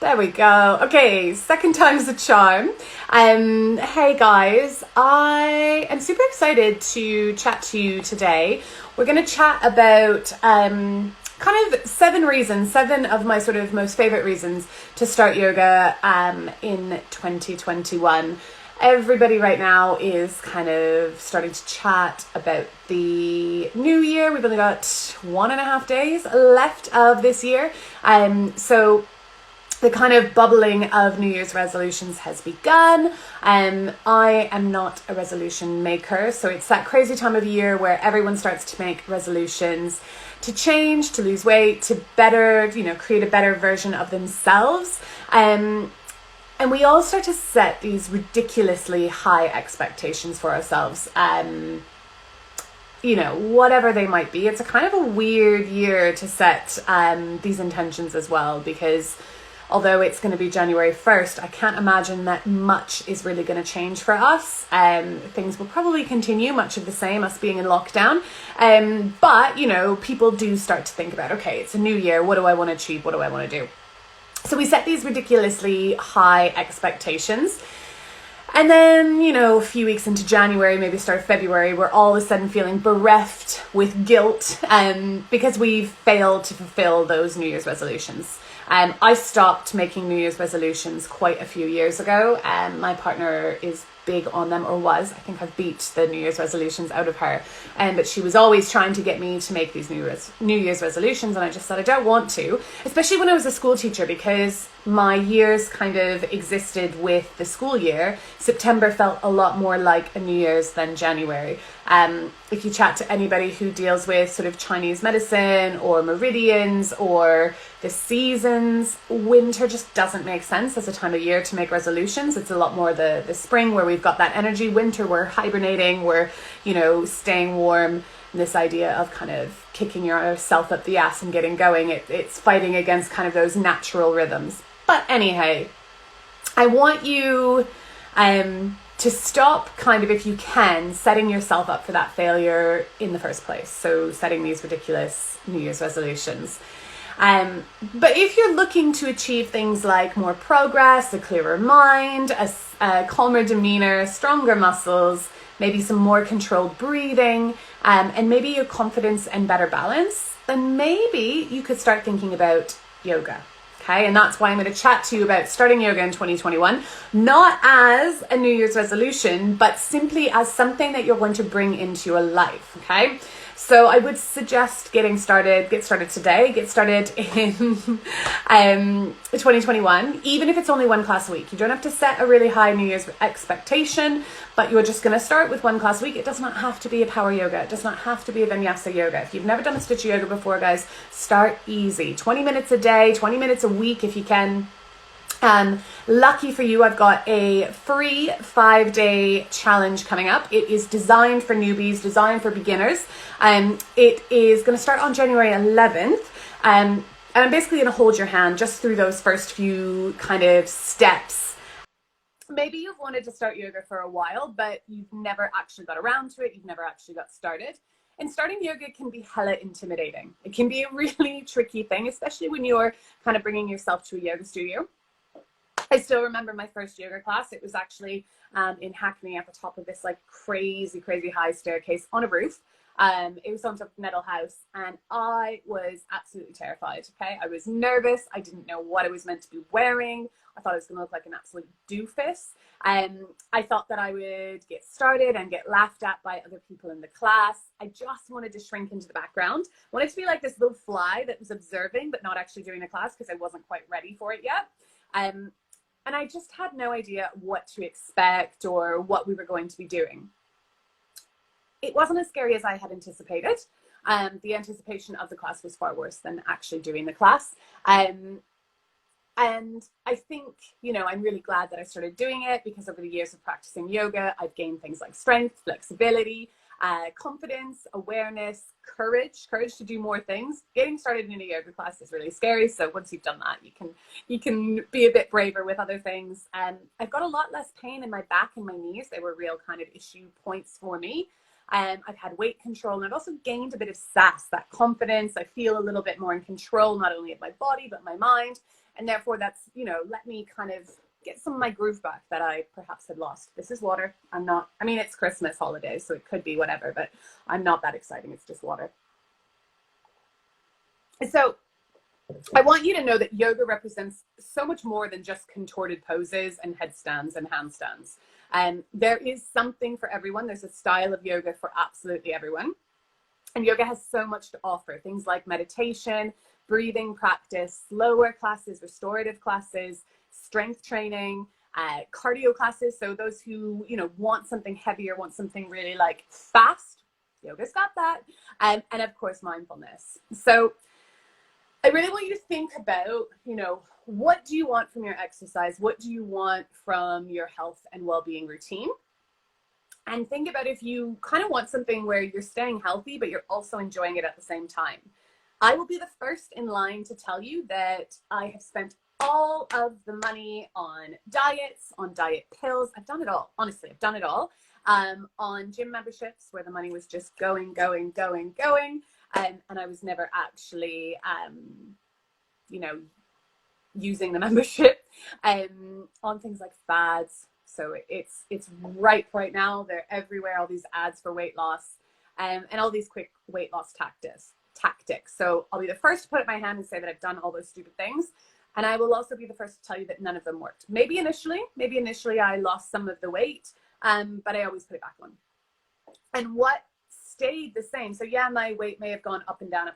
There we go. Okay, second time's a charm. Hey guys, I am super excited to chat to you today. We're going to chat about kind of seven of my sort of most favorite reasons to start yoga in 2021. Everybody right now is kind of starting to chat about the new year. We've only got 1.5 days left of this year. So the kind of bubbling of New Year's resolutions has begun. I am not a resolution maker, so it's that crazy time of year where everyone starts to make resolutions to change, to lose weight, to better, create a better version of themselves. And we all start to set these ridiculously high expectations for ourselves, whatever they might be. It's a kind of a weird year to set these intentions as well, because although it's going to be January 1st, I can't imagine that much is really going to change for us. Things will probably continue much of the same, us being in lockdown. But, people do start to think about, okay, it's a new year. What do I want to achieve? What do I want to do? So we set these ridiculously high expectations. And then, a few weeks into January, maybe start of February, we're all of a sudden feeling bereft with guilt because we've failed to fulfill those New Year's resolutions. I stopped making New Year's resolutions quite a few years ago. My partner is big on them, or was. I think I've beat the New Year's resolutions out of her. But she was always trying to get me to make these New Year's resolutions, and I just said I don't want to, especially when I was a school teacher, because my years kind of existed with the school year. September felt a lot more like a New Year's than January. If you chat to anybody who deals with sort of Chinese medicine or meridians or the seasons, winter just doesn't make sense as a time of year to make resolutions. It's a lot more the spring where we've got that energy. Winter, we're hibernating, we're, staying warm. And this idea of kind of kicking yourself up the ass and getting going, it's fighting against kind of those natural rhythms. But anyhow, I want you to stop kind of, if you can, setting yourself up for that failure in the first place. So setting these ridiculous New Year's resolutions. But if you're looking to achieve things like more progress, a clearer mind, a calmer demeanor, stronger muscles, maybe some more controlled breathing, and maybe your confidence and better balance, then maybe you could start thinking about yoga. Okay, and that's why I'm going to chat to you about starting yoga in 2021, not as a New Year's resolution, but simply as something that you're going to bring into your life. Okay, so I would suggest get started today, get started in 2021, even if it's only one class a week. You don't have to set a really high New Year's expectation, but you're just going to start with one class a week. It does not have to be a power yoga. It does not have to be a vinyasa yoga. If you've never done a stitch yoga before, guys, start easy. 20 minutes a day, 20 minutes a week if you can. Lucky for you, I've got a free 5-day challenge coming up. It is designed for newbies, designed for beginners. It is going to start on January 11th. And I'm basically going to hold your hand just through those first few kind of steps. Maybe you've wanted to start yoga for a while, but you've never actually got around to it. You've never actually got started. And starting yoga can be hella intimidating. It can be a really tricky thing, especially when you're kind of bringing yourself to a yoga studio. I still remember my first yoga class. It was actually in Hackney at the top of this like crazy high staircase on a roof. It was on top of Nettle House, and I was absolutely terrified. Okay, I was nervous. I didn't know what I was meant to be wearing. I thought I was going to look like an absolute doofus. I thought that I would get started and get laughed at by other people in the class. I just wanted to shrink into the background. I wanted to be like this little fly that was observing but not actually doing the class because I wasn't quite ready for it yet. And I just had no idea what to expect or what we were going to be doing. It wasn't as scary as I had anticipated. The anticipation of the class was far worse than actually doing the class. And I think, I'm really glad that I started doing it, because over the years of practicing yoga, I've gained things like strength, flexibility, confidence, awareness, courage to do more things. Getting started in a yoga class is really scary. So once you've done that, you can be a bit braver with other things. I've got a lot less pain in my back and my knees. They were real kind of issue points for me. I've had weight control, and I've also gained a bit of sass, that confidence. I feel a little bit more in control, not only of my body, but my mind. And therefore that's, let me kind of get some of my groove back that I perhaps had lost. This is water. It's Christmas holidays, so it could be whatever, but I'm not that exciting. It's just water. So I want you to know that yoga represents so much more than just contorted poses and headstands and handstands. There is something for everyone. There's a style of yoga for absolutely everyone. And yoga has so much to offer. Things like meditation, breathing practice, slower classes, restorative classes, strength training, cardio classes. So those who, want something heavier, want something really like fast, yoga's got that. And of course, mindfulness. So I really want you to think about, what do you want from your exercise? What do you want from your health and well-being routine? And think about if you kind of want something where you're staying healthy, but you're also enjoying it at the same time. I will be the first in line to tell you that I have spent all of the money on diets, on diet pills. I've done it all. Honestly, I've done it all. On gym memberships where the money was just going. And I was never actually, using the membership on things like fads. So it's ripe right now. They're everywhere, all these ads for weight loss and all these quick weight loss tactics. So I'll be the first to put up my hand and say that I've done all those stupid things. And I will also be the first to tell you that none of them worked. Maybe initially I lost some of the weight, but I always put it back on. And what stayed the same, so yeah, my weight may have gone up and down,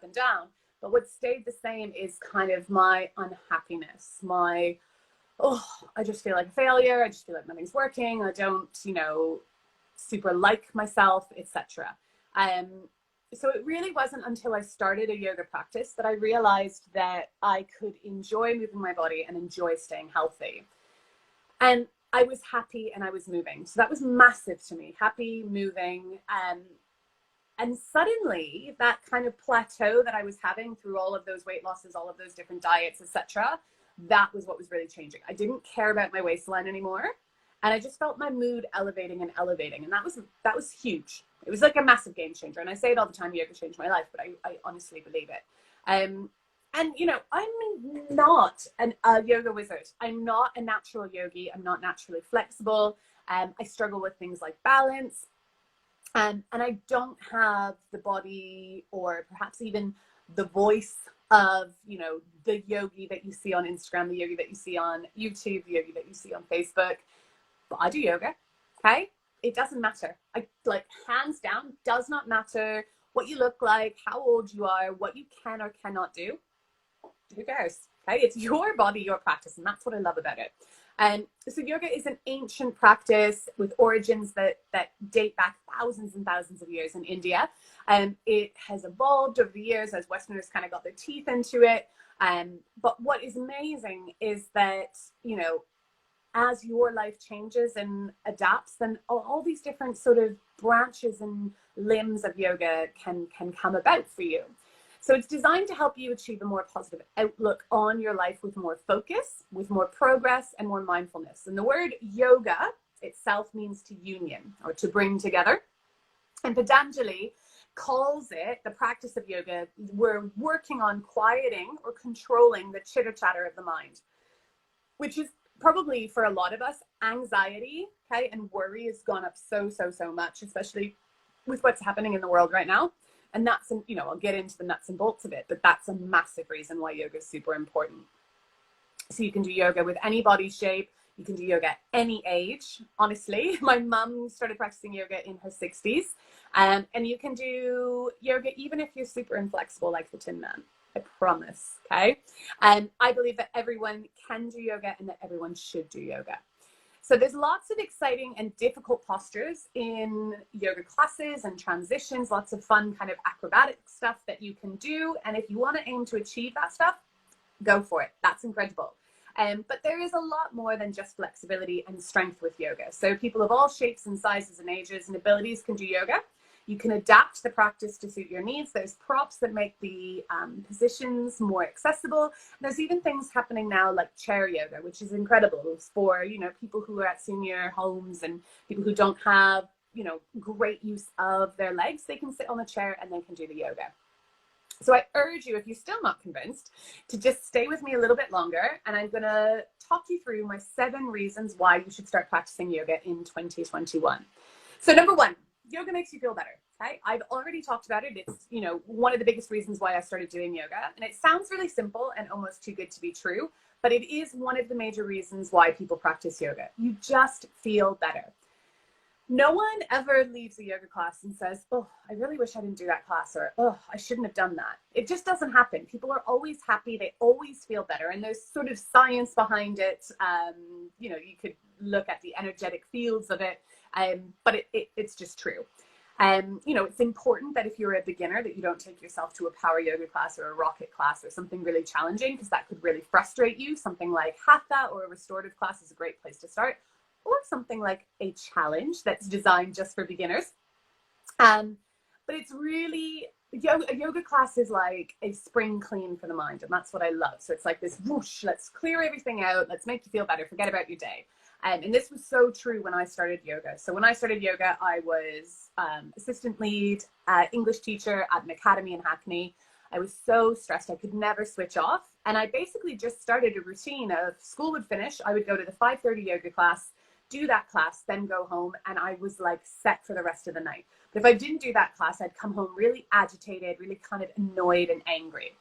but what stayed the same is kind of my unhappiness, I just feel like a failure. I just feel like nothing's working. I don't, super like myself, etc. So it really wasn't until I started a yoga practice that I realized that I could enjoy moving my body and enjoy staying healthy. And I was happy and I was moving. So that was massive to me, happy, moving. And suddenly that kind of plateau that I was having through all of those weight losses, all of those different diets, etc., that was what was really changing. I didn't care about my waistline anymore. And I just felt my mood elevating. And that was huge. It was like a massive game changer. And I say it all the time, yoga changed my life, but I honestly believe it. And, I'm not a yoga wizard. I'm not a natural yogi. I'm not naturally flexible. I struggle with things like balance. And I don't have the body or perhaps even the voice of, the yogi that you see on Instagram, the yogi that you see on YouTube, the yogi that you see on Facebook. But I do yoga, okay? It doesn't matter. Hands down, does not matter what you look like, how old you are, what you can or cannot do. Who cares? Okay, it's your body, your practice, and that's what I love about it. So yoga is an ancient practice with origins that date back thousands and thousands of years in India. It has evolved over the years as Westerners kind of got their teeth into it. But what is amazing is that, as your life changes and adapts, then all these different sort of branches and limbs of yoga can come about for you. So it's designed to help you achieve a more positive outlook on your life with more focus, with more progress, and more mindfulness. And the word yoga itself means to union or to bring together. And Patanjali calls it the practice of yoga. We're working on quieting or controlling the chitter chatter of the mind, which is probably for a lot of us, anxiety, okay, and worry has gone up so much, especially with what's happening in the world right now. And that's, I'll get into the nuts and bolts of it, but that's a massive reason why yoga is super important. So you can do yoga with any body shape. You can do yoga at any age. Honestly, my mum started practicing yoga in her 60s. And you can do yoga even if you're super inflexible like the Tin Man. I promise, okay? And I believe that everyone can do yoga and that everyone should do yoga. So there's lots of exciting and difficult postures in yoga classes and transitions, lots of fun kind of acrobatic stuff that you can do. And if you want to aim to achieve that stuff, go for it. That's incredible. But there is a lot more than just flexibility and strength with yoga. So people of all shapes and sizes and ages and abilities can do yoga. You can adapt the practice to suit your needs. There's props that make the positions more accessible. There's even things happening now like chair yoga, which is incredible. It's for, people who are at senior homes and people who don't have, great use of their legs. They can sit on a chair and they can do the yoga. So I urge you, if you're still not convinced, to just stay with me a little bit longer, and I'm going to talk you through my 7 reasons why you should start practicing yoga in 2021. So number 1, yoga makes you feel better. Okay, I've already talked about it. It's, one of the biggest reasons why I started doing yoga, and it sounds really simple and almost too good to be true, but it is one of the major reasons why people practice yoga. You just feel better. No one ever leaves a yoga class and says, oh, I really wish I didn't do that class, or, oh, I shouldn't have done that. It just doesn't happen. People are always happy. They always feel better. And there's sort of science behind it. You could look at the energetic fields of it, but it's just true. It's important that if you're a beginner that you don't take yourself to a power yoga class or a rocket class or something really challenging, because that could really frustrate you. Something like hatha or a restorative class is a great place to start, or something like a challenge that's designed just for beginners. But it's really, a yoga class is like a spring clean for the mind, and that's what I love. So it's like this whoosh, let's clear everything out, let's make you feel better, forget about your day. And this was so true when I started yoga. So when I started yoga, I was assistant lead, English teacher at an academy in Hackney. I was so stressed, I could never switch off. And I basically just started a routine of school would finish, I would go to the 5:30 yoga class, do that class, then go home, and I was like set for the rest of the night. But if I didn't do that class, I'd come home really agitated, really kind of annoyed and angry.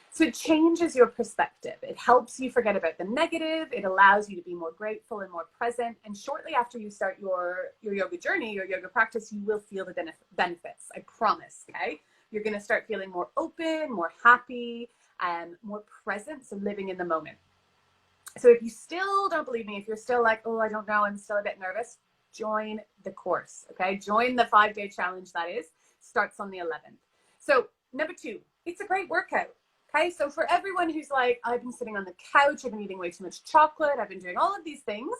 So it changes your perspective. It helps you forget about the negative. It allows you to be more grateful and more present. And shortly after you start your yoga journey, your yoga practice, you will feel the benefits. I promise, okay? You're going to start feeling more open, more happy, and more present, so living in the moment. So if you still don't believe me, if you're still like, oh, I don't know, I'm still a bit nervous, join the course, okay? Join the 5-day challenge, that is. Starts on the 11th. So number 2, it's a great workout, okay? So for everyone who's like, I've been sitting on the couch, I've been eating way too much chocolate, I've been doing all of these things,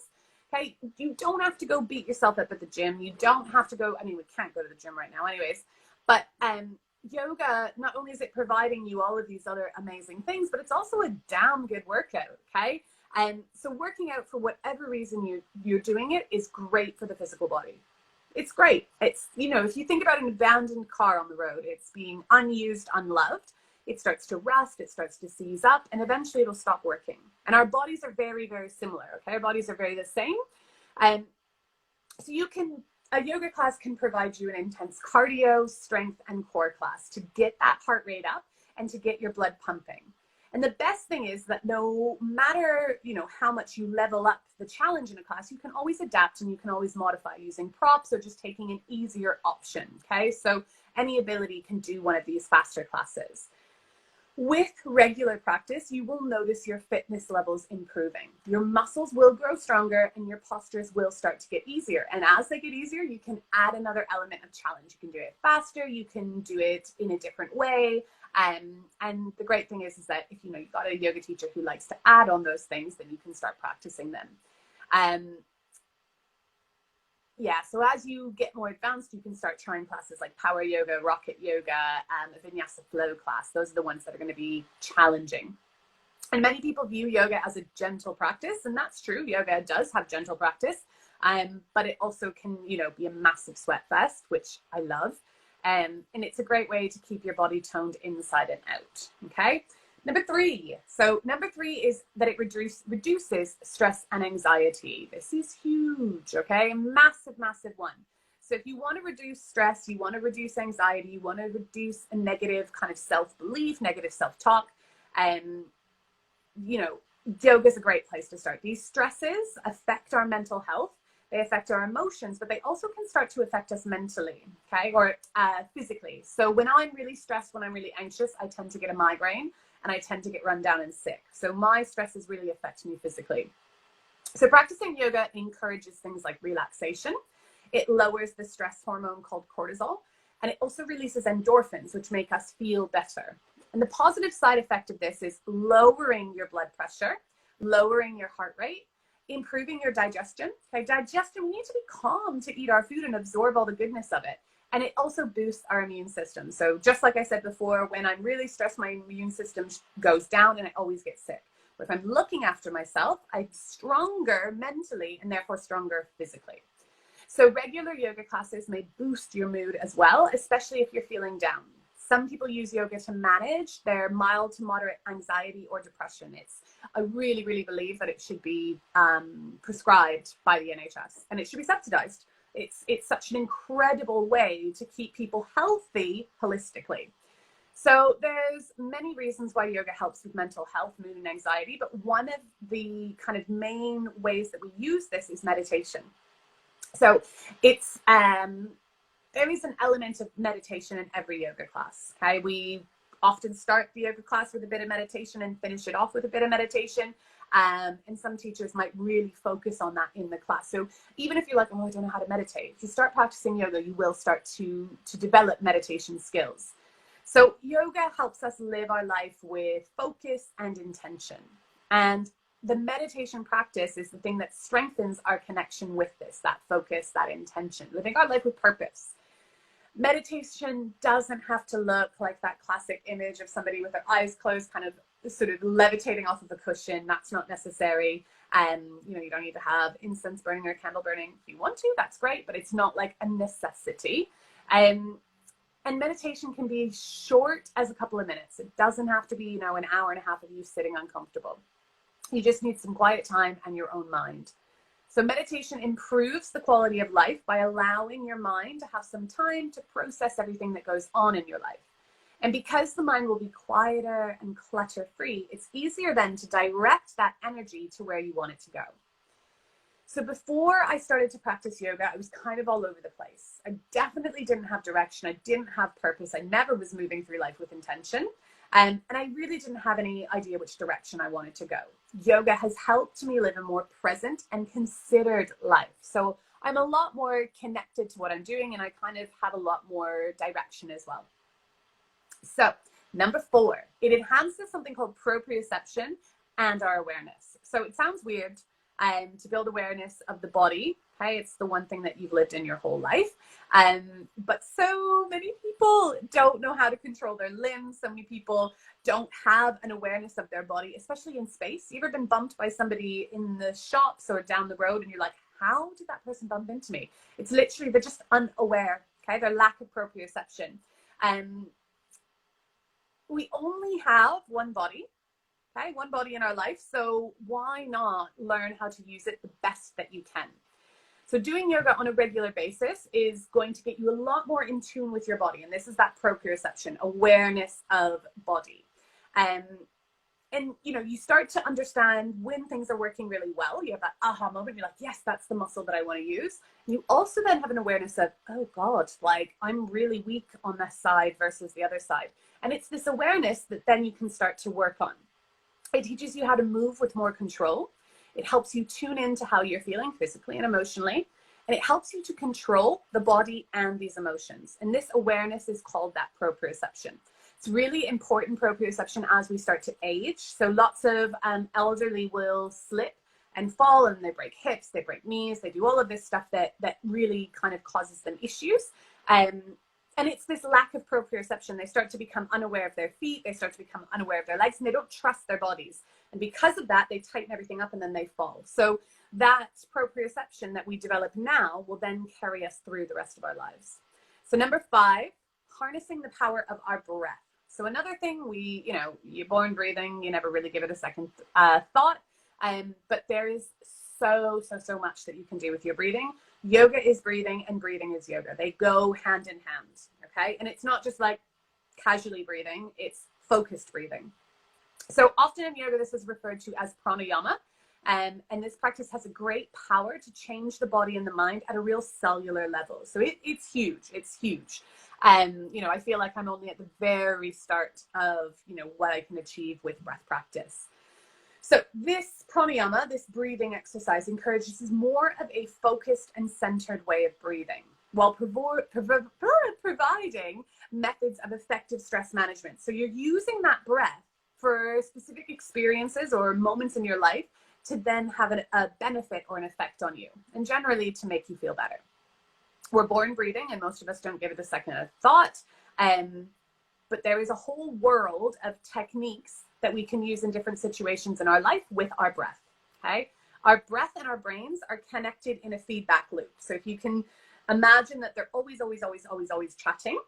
okay? You don't have to go beat yourself up at the gym. You don't have to go, I mean, we can't go to the gym right now anyways, but yoga, not only is it providing you all of these other amazing things, but it's also a damn good workout, okay? And so working out for whatever reason you're doing it is great for the physical body. It's great. It's, if you think about an abandoned car on the road, it's being unused, unloved. It starts to rust, it starts to seize up, and eventually it'll stop working. And our bodies are very, very similar, okay? Our bodies are very the same. And so a yoga class can provide you an intense cardio, strength, and core class to get that heart rate up and to get your blood pumping. And the best thing is that no matter, how much you level up the challenge in a class, you can always adapt and you can always modify using props or just taking an easier option, okay? So any ability can do one of these faster classes. With regular practice, you will notice your fitness levels improving. Your muscles will grow stronger and your postures will start to get easier. And as they get easier, you can add another element of challenge. You can do it faster, you can do it in a different way. And the great thing is that if you've got a yoga teacher who likes to add on those things, then you can start practicing them. So as you get more advanced, you can start trying classes like power yoga, rocket yoga, a vinyasa flow class. Those are the ones that are going to be challenging. And many people view yoga as a gentle practice, and that's true. Yoga does have gentle practice, but it also can, be a massive sweat fest, which I love. And it's a great way to keep your body toned inside and out, okay? Number 3. So number 3 is that it reduces stress and anxiety. This is huge, okay? Massive, massive one. So if you want to reduce stress, you want to reduce anxiety, you want to reduce a negative kind of self-belief, negative self-talk, yoga is a great place to start. These stresses affect our mental health. They affect our emotions, but they also can start to affect us mentally, okay, or physically. So when I'm really stressed, when I'm really anxious, I tend to get a migraine and I tend to get run down and sick. So my stresses really affect me physically. So practicing yoga encourages things like relaxation. It lowers the stress hormone called cortisol, and it also releases endorphins, which make us feel better. And the positive side effect of this is lowering your blood pressure, lowering your heart rate, improving your digestion. Okay, digestion, we need to be calm to eat our food and absorb all the goodness of it. And it also boosts our immune system. So just like I said before, when I'm really stressed, my immune system goes down and I always get sick. But if I'm looking after myself, I'm stronger mentally and therefore stronger physically. So regular yoga classes may boost your mood as well, especially if you're feeling down. Some people use yoga to manage their mild to moderate anxiety or depression. I really, really believe that it should be prescribed by the NHS, and it should be subsidized. It's such an incredible way to keep people healthy holistically. So there's many reasons why yoga helps with mental health, mood, and anxiety, but one of the kind of main ways that we use this is meditation. So it's there is an element of meditation in every yoga class. Okay, we often start the yoga class with a bit of meditation and finish it off with a bit of meditation. And some teachers might really focus on that in the class. So even if you're like, oh, I don't know how to meditate, if you start practicing yoga, you will start to develop meditation skills. So yoga helps us live our life with focus and intention. And the meditation practice is the thing that strengthens our connection with this, that focus, that intention, living our life with purpose. Meditation doesn't have to look like that classic image of somebody with their eyes closed, kind of sort of levitating off of a cushion. That's not necessary. You don't need to have incense burning or candle burning. If you want to, that's great, but it's not like a necessity. And meditation can be short as a couple of minutes. It doesn't have to be, an hour and a half of you sitting uncomfortable. You just need some quiet time and your own mind. So meditation improves the quality of life by allowing your mind to have some time to process everything that goes on in your life. And because the mind will be quieter and clutter-free, it's easier then to direct that energy to where you want it to go. So before I started to practice yoga, I was kind of all over the place. I definitely didn't have direction. I didn't have purpose. I never was moving through life with intention. And I really didn't have any idea which direction I wanted to go. Yoga has helped me live a more present and considered life. So I'm a lot more connected to what I'm doing, and I kind of have a lot more direction as well. So number 4, it enhances something called proprioception and our awareness. So it sounds weird. To build awareness of the body. Okay, it's the one thing that you've lived in your whole life. But so many people don't know how to control their limbs. So many people don't have an awareness of their body, especially in space. You ever been bumped by somebody in the shops or down the road and you're like, how did that person bump into me? It's literally, they're just unaware. Okay, their lack of proprioception. We only have one body. Okay, one body in our life, so why not learn how to use it the best that you can? So doing yoga on a regular basis is going to get you a lot more in tune with your body, and this is that proprioception, awareness of body. And you start to understand when things are working really well. You have that aha moment. You're like, yes, that's the muscle that I want to use. And you also then have an awareness of, oh God, like I'm really weak on this side versus the other side. And it's this awareness that then you can start to work on. It teaches you how to move with more control. It helps you tune into how you're feeling physically and emotionally. And it helps you to control the body and these emotions. And this awareness is called that proprioception. It's really important proprioception as we start to age. So lots of elderly will slip and fall, and they break hips, they break knees, they do all of this stuff that really kind of causes them issues. And it's this lack of proprioception. They start to become unaware of their feet. They start to become unaware of their legs, and they don't trust their bodies. And because of that, they tighten everything up and then they fall. So that proprioception that we develop now will then carry us through the rest of our lives. So number 5, harnessing the power of our breath. So another thing, you're born breathing. You never really give it a second thought. But there is so much that you can do with your breathing. Yoga is breathing and breathing is yoga. They go hand in hand, okay? And it's not just like casually breathing, it's focused breathing. So often in yoga, this is referred to as pranayama. And this practice has a great power to change the body and the mind at a real cellular level. So it's huge. It's huge. I feel like I'm only at the very start of, what I can achieve with breath practice. So this pranayama, this breathing exercise, encourages more of a focused and centered way of breathing while providing methods of effective stress management. So you're using that breath for specific experiences or moments in your life to then have a benefit or an effect on you, and generally to make you feel better. We're born breathing, and most of us don't give it a second of thought. But there is a whole world of techniques that we can use in different situations in our life with our breath, okay? Our breath and our brains are connected in a feedback loop. So if you can imagine that they're always chatting,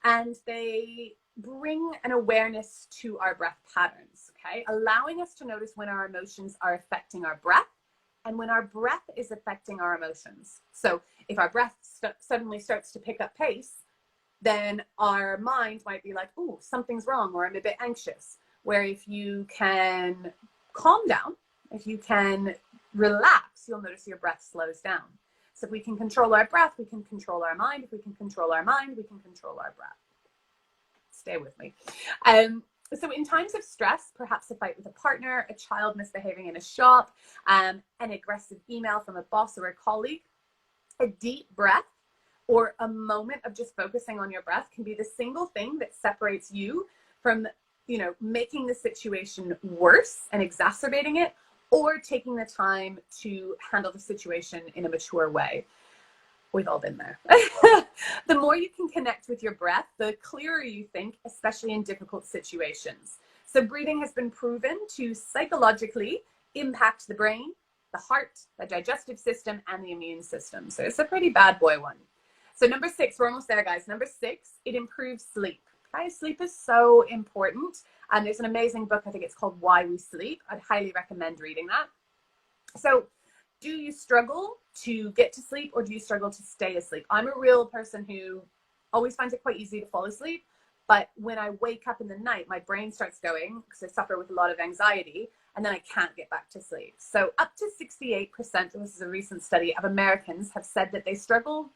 and they bring an awareness to our breath patterns, okay? Allowing us to notice when our emotions are affecting our breath and when our breath is affecting our emotions. So if our breath suddenly starts to pick up pace, then our mind might be like, oh, something's wrong, or I'm a bit anxious. Where if you can calm down, if you can relax, you'll notice your breath slows down. So if we can control our breath, we can control our mind. If we can control our mind, we can control our breath. Stay with me. So in times of stress, perhaps a fight with a partner, a child misbehaving in a shop, an aggressive email from a boss or a colleague, a deep breath or a moment of just focusing on your breath can be the single thing that separates you from, making the situation worse and exacerbating it, or taking the time to handle the situation in a mature way. We've all been there. The more you can connect with your breath, the clearer you think, especially in difficult situations. So breathing has been proven to psychologically impact the brain, the heart, the digestive system, and the immune system. So it's a pretty bad boy one. So number 6, we're almost there, guys. Number 6, it improves sleep. Okay, sleep is so important. And there's an amazing book, I think it's called Why We Sleep. I'd highly recommend reading that. So do you struggle to get to sleep, or do you struggle to stay asleep? I'm a real person who always finds it quite easy to fall asleep. But when I wake up in the night, my brain starts going because I suffer with a lot of anxiety, and then I can't get back to sleep. So up to 68%, and this is a recent study, of Americans have said that they struggle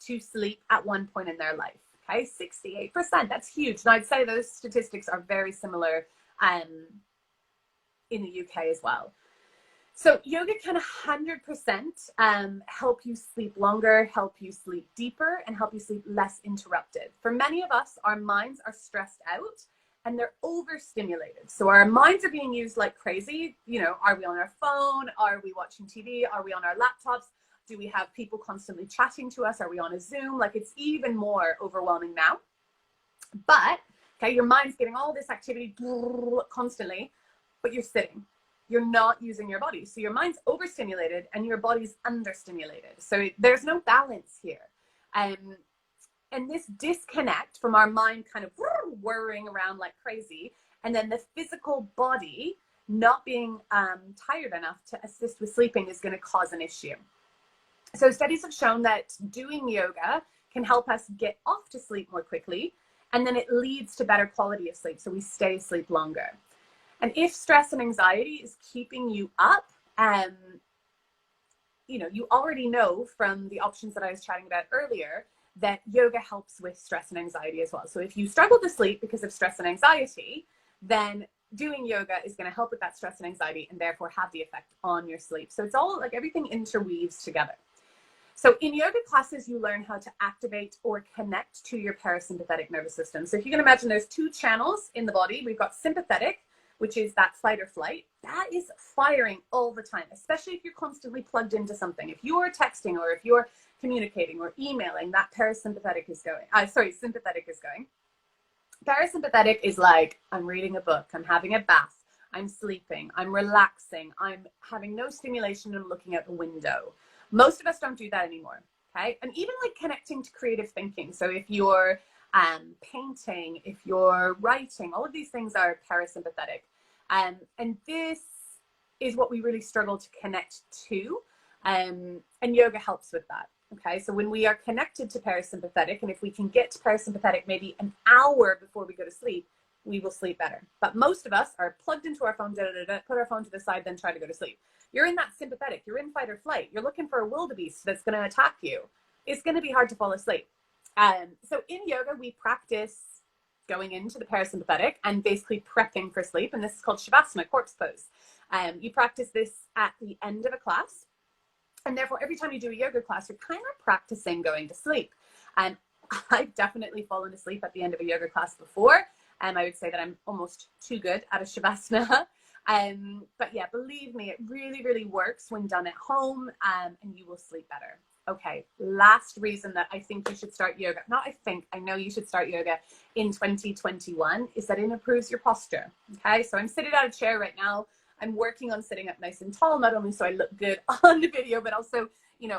to sleep at one point in their life. Okay, 68%, that's huge. And I'd say those statistics are very similar in the UK as well. So yoga can 100% help you sleep longer, help you sleep deeper, and help you sleep less interrupted. For many of us, our minds are stressed out and they're overstimulated. So our minds are being used like crazy. Are we on our phone? Are we watching TV? Are we on our laptops? Do we have people constantly chatting to us? Are we on a Zoom? Like, it's even more overwhelming now. But, okay, your mind's getting all this activity constantly, but you're sitting. You're not using your body. So your mind's overstimulated and your body's understimulated. So there's no balance here. And this disconnect from our mind kind of whirring around like crazy, and then the physical body not being tired enough to assist with sleeping is going to cause an issue. So studies have shown that doing yoga can help us get off to sleep more quickly, and then it leads to better quality of sleep. So we stay asleep longer. And if stress and anxiety is keeping you up, you already know from the options that I was chatting about earlier that yoga helps with stress and anxiety as well. So if you struggle to sleep because of stress and anxiety, then doing yoga is going to help with that stress and anxiety and therefore have the effect on your sleep. So it's all like everything interweaves together. So in yoga classes, you learn how to activate or connect to your parasympathetic nervous system. So if you can imagine, there's 2 channels in the body. We've got sympathetic, which is that fight or flight. That is firing all the time, especially if you're constantly plugged into something. If you're texting or if you're communicating or emailing, that sympathetic is going. Parasympathetic is like, I'm reading a book, I'm having a bath, I'm sleeping, I'm relaxing, I'm having no stimulation and looking out the window. Most of us don't do that anymore, okay? And even like connecting to creative thinking. So if you're painting, if you're writing, all of these things are parasympathetic. And this is what we really struggle to connect to. And yoga helps with that. Okay, so when we are connected to parasympathetic, and if we can get to parasympathetic maybe an hour before we go to sleep, we will sleep better. But most of us are plugged into our phone, put our phone to the side, then try to go to sleep. You're in that sympathetic, you're in fight or flight, you're looking for a wildebeest that's going to attack you. It's going to be hard to fall asleep. So in yoga, we practice going into the parasympathetic and basically prepping for sleep. And this is called Shavasana, corpse pose. You practice this at the end of a class. And therefore, every time you do a yoga class, you're kind of practicing going to sleep. And I've definitely fallen asleep at the end of a yoga class before. And I would say that I'm almost too good at a Shavasana. But yeah, believe me, it really, really works when done at home, and you will sleep better. Okay, last reason that I think you should start yoga, I know you should start yoga in 2021 is that it improves your posture. Okay, so I'm sitting on a chair right now. I'm working on sitting up nice and tall, not only so I look good on the video, but also,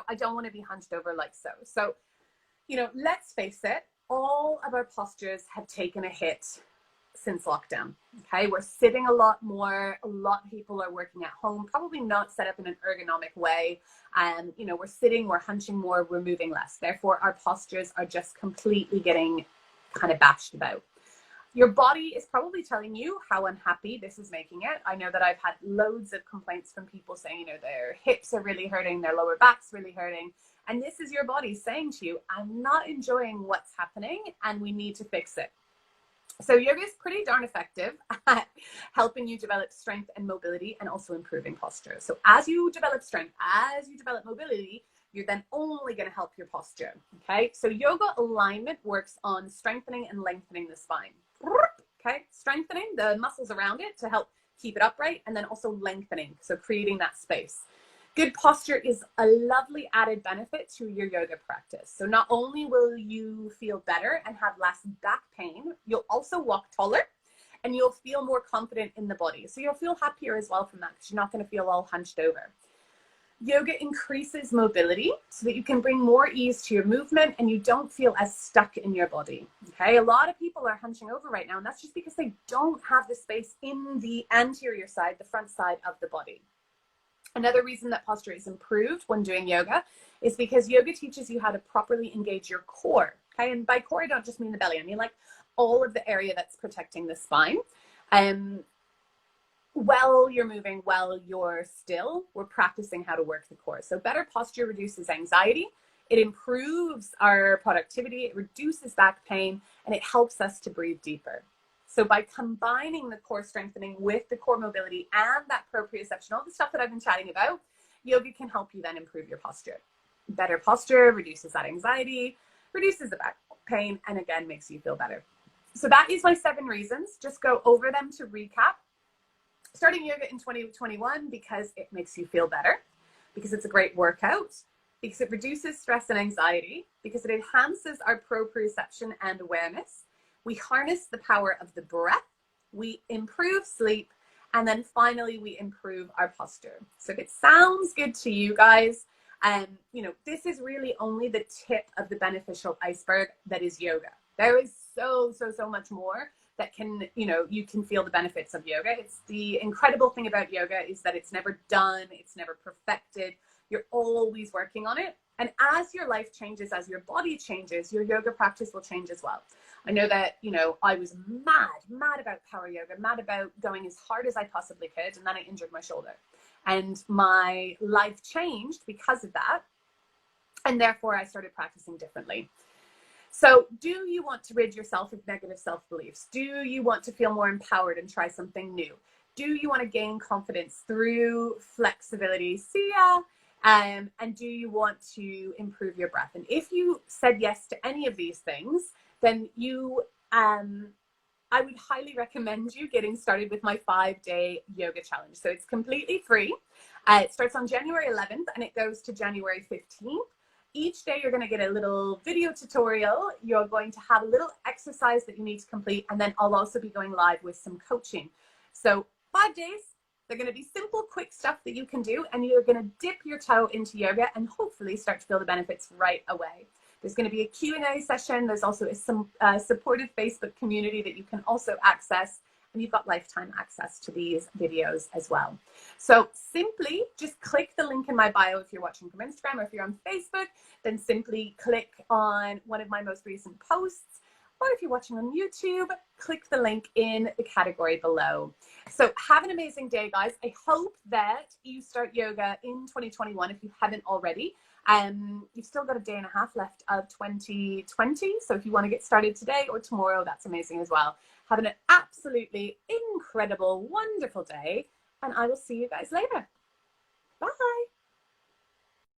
I don't want to be hunched over like so. So, let's face it, all of our postures have taken a hit since lockdown. Okay, we're sitting a lot more. A lot of people are working at home, probably not set up in an ergonomic way. And we're sitting, we're hunching more, we're moving less. Therefore, our postures are just completely getting kind of bashed about. Your body is probably telling you how unhappy this is making it. I know that I've had loads of complaints from people saying, their hips are really hurting, their lower back's really hurting. And this is your body saying to you, I'm not enjoying what's happening and we need to fix it. So yoga is pretty darn effective at helping you develop strength and mobility and also improving posture. So as you develop strength, as you develop mobility, you're then only going to help your posture. Okay, so yoga alignment works on strengthening and lengthening the spine. Okay, strengthening the muscles around it to help keep it upright, and then also lengthening, so creating that space. Good posture is a lovely added benefit to your yoga practice. So not only will you feel better and have less back pain, you'll also walk taller and you'll feel more confident in the body. So you'll feel happier as well from that, because you're not going to feel all hunched over. Yoga increases mobility so that you can bring more ease to your movement and you don't feel as stuck in your body. Okay, a lot of people are hunching over right now, and that's just because they don't have the space in the anterior side, the front side of the body. Another reason that posture is improved when doing yoga is because yoga teaches you how to properly engage your core. Okay, and by core, I don't just mean the belly. I mean like all of the area that's protecting the spine. While you're moving, while you're still, we're practicing how to work the core. So better posture reduces anxiety. It improves our productivity. It reduces back pain, and it helps us to breathe deeper. So by combining the core strengthening with the core mobility and that proprioception, all the stuff that I've been chatting about, yoga can help you then improve your posture. Better posture reduces that anxiety, reduces the back pain, and again, makes you feel better. So that is my 7 reasons. Just go over them to recap. Starting yoga in 2021 because it makes you feel better, because it's a great workout, because it reduces stress and anxiety, because it enhances our proprioception and awareness. We harness the power of the breath, we improve sleep, and then finally we improve our posture. So if it sounds good to you guys, this is really only the tip of the beneficial iceberg that is yoga. There is so much more that can, you can feel the benefits of yoga. It's the incredible thing about yoga is that it's never done, it's never perfected. You're always working on it. And as your life changes, as your body changes, your yoga practice will change as well. I know that, I was mad about power yoga, mad about going as hard as I possibly could. And then I injured my shoulder. And my life changed because of that. And therefore, I started practicing differently. So do you want to rid yourself of negative self-beliefs? Do you want to feel more empowered and try something new? Do you want to gain confidence through flexibility? See ya. And do you want to improve your breath? And if you said yes to any of these things, then I would highly recommend you getting started with my 5-day yoga challenge. So it's completely free. It starts on January 11th and it goes to January 15th. Each day you're going to get a little video tutorial. You're going to have a little exercise that you need to complete. And then I'll also be going live with some coaching. So 5 days, they're going to be simple, quick stuff that you can do. And you're going to dip your toe into yoga and hopefully start to feel the benefits right away. There's going to be a Q&A session. There's also a supportive Facebook community that you can also access. And you've got lifetime access to these videos as well. So simply just click the link in my bio if you're watching from Instagram, or if you're on Facebook, then simply click on one of my most recent posts. Or if you're watching on YouTube, click the link in the category below. So have an amazing day, guys. I hope that you start yoga in 2021 if you haven't already. You've still got a day and a half left of 2020. So if you want to get started today or tomorrow, that's amazing as well. Having an absolutely incredible, wonderful day. And I will see you guys later. Bye.